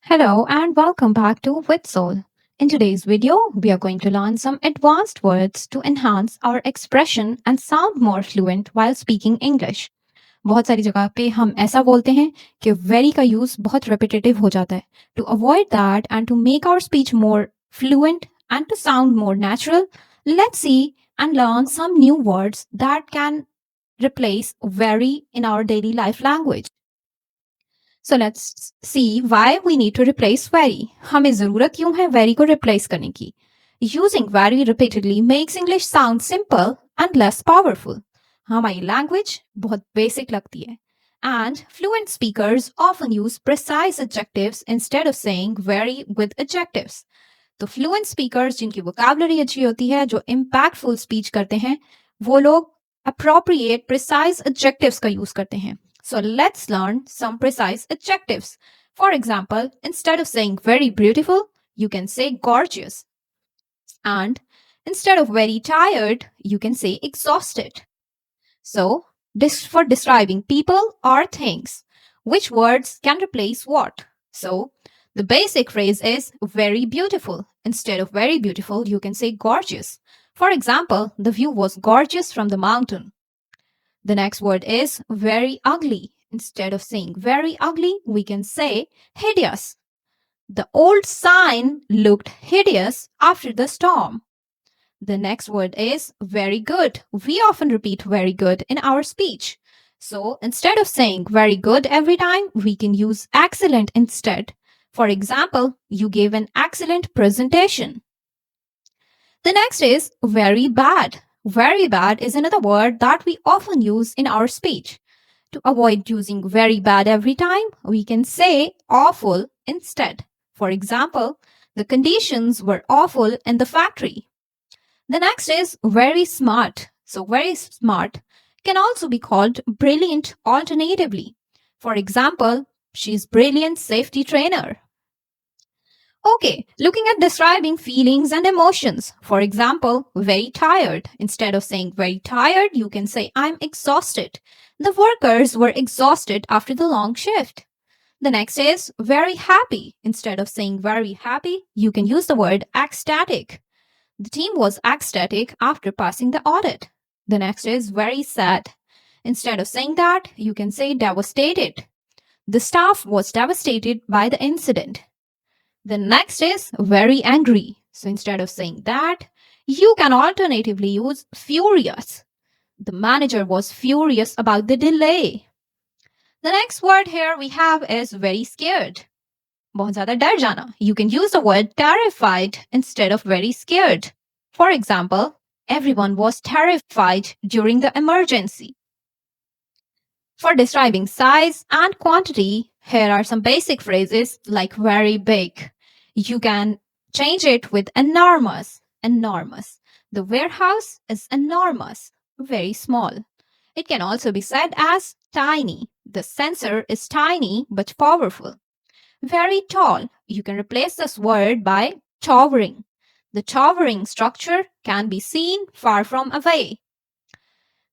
Hello and welcome back to WITSOL. In today's video, we are going to learn some advanced words to enhance our expression and sound more fluent while speaking English. बहुत सारी जगह पे हम ऐसा बोलते हैं कि very का use बहुत repetitive हो जाता है. To avoid that and to make our speech more fluent and to sound more natural, let's see and learn some new words that can replace very in our daily life language. So let's see why we need to replace very. हमें ज़रूरत क्यों है very को replace करने की? Using very repeatedly makes English sound simple and less powerful. हमारी language बहुत basic लगती है. And fluent speakers often use precise adjectives instead of saying very with adjectives. तो fluent speakers जिनकी vocabulary अच्छी होती है, जो impactful speech करते हैं, वो लोग appropriate precise adjectives का use करते हैं. So let's learn some precise adjectives. For example, instead of saying very beautiful, you can say gorgeous. And instead of very tired, you can say exhausted. So, for describing people or things, which words can replace what? So, the basic phrase is very beautiful. Instead of very beautiful, you can say gorgeous. For example, the view was gorgeous from the mountain. The next word is very ugly. Instead of saying very ugly, we can say hideous. The old sign looked hideous after the storm. The next word is very good. We often repeat very good in our speech. So instead of saying very good every time, we can use excellent instead. For example, you gave an excellent presentation. The next is very bad. Very bad is another word that we often use in our speech. To avoid using very bad every time, we can say awful instead. For example, the conditions were awful in the factory. The next is very smart. So very smart can also be called brilliant alternatively. For example, she's brilliant safety trainer. Okay, looking at describing feelings and emotions. For example, very tired. Instead of saying very tired, you can say I'm exhausted. The workers were exhausted after the long shift. The next is very happy. Instead of saying very happy, you can use the word ecstatic. The team was ecstatic after passing the audit. The next is very sad. Instead of saying that, you can say devastated. The staff was devastated by the incident. The next is very angry. So instead of saying that, you can alternatively use furious. The manager was furious about the delay. The next word here we have is very scared. बहुत ज़्यादा डर जाना. You can use the word terrified instead of very scared. For example, everyone was terrified during the emergency. For describing size and quantity, here are some basic phrases like very big. You can change it with enormous, enormous. The warehouse is enormous, very small. It can also be said as tiny. The sensor is tiny but powerful. Very tall. You can replace this word by towering. The towering structure can be seen far from away.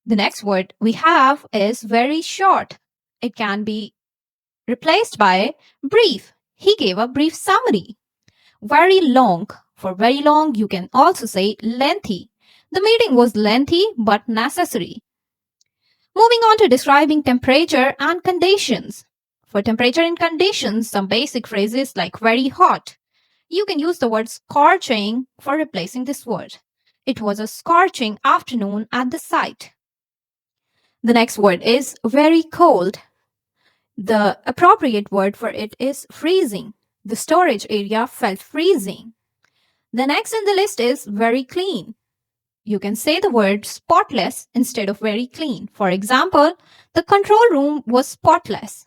The next word we have is very short. It can be replaced by brief. He gave a brief summary. Very long. For very long, you can also say lengthy. The meeting was lengthy but necessary. Moving on to describing temperature and conditions. For temperature and conditions, some basic phrases like very hot. You can use the word scorching for replacing this word. It was a scorching afternoon at the site. The next word is very cold. The appropriate word for it is freezing. The storage area felt freezing. The next in the list is very clean. You can say the word spotless instead of very clean. For example, the control room was spotless.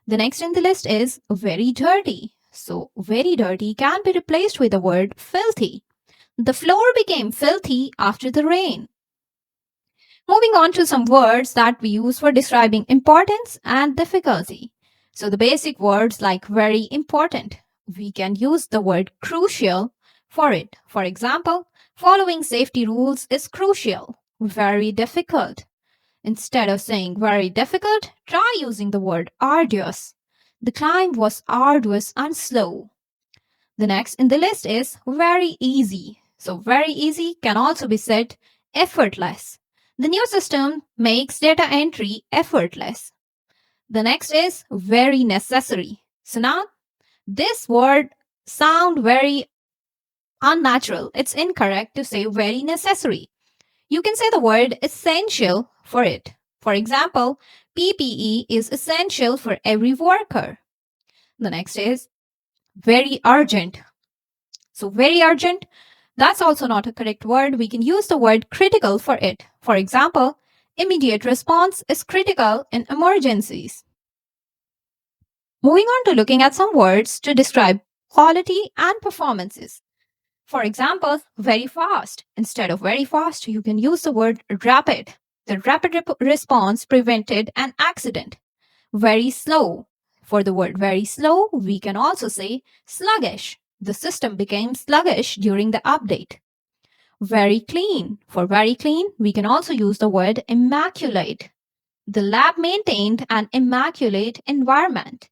The next in the list is very dirty. So, very dirty can be replaced with the word filthy. The floor became filthy after the rain. Moving on to some words that we use for describing importance and difficulty. So, the basic words like very important. We can use the word crucial for it. For example, following safety rules is crucial. Very difficult. Instead of saying very difficult, try using the word arduous. The climb was arduous and slow. The next in the list is very easy. So, very easy can also be said effortless. The new system makes data entry effortless. The next is very necessary. So, now this word sound very unnatural. It's incorrect to say very necessary. You can say the word essential for it. For example, PPE is essential for every worker. The next is very urgent. So, very urgent, that's also not a correct word. We can use the word critical for it. For example, immediate response is critical in emergencies. Moving on to looking at some words to describe quality and performances. For example, very fast. Instead of very fast, you can use the word rapid. The rapid response prevented an accident. Very slow. For the word very slow, we can also say sluggish. The system became sluggish during the update. Very clean. For very clean, we can also use the word immaculate. The lab maintained an immaculate environment.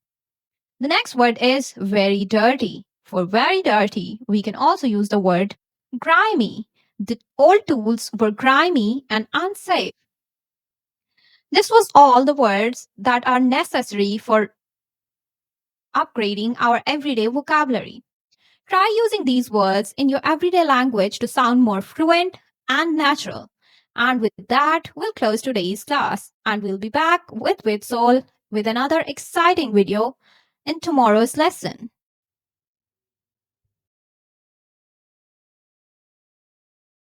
The next word is very dirty. For very dirty, we can also use the word grimy. The old tools were grimy and unsafe. This was all the words that are necessary for upgrading our everyday vocabulary. Try using these words in your everyday language to sound more fluent and natural. And with that, we'll close today's class and we'll be back with WITSOL with another exciting video in tomorrow's lesson.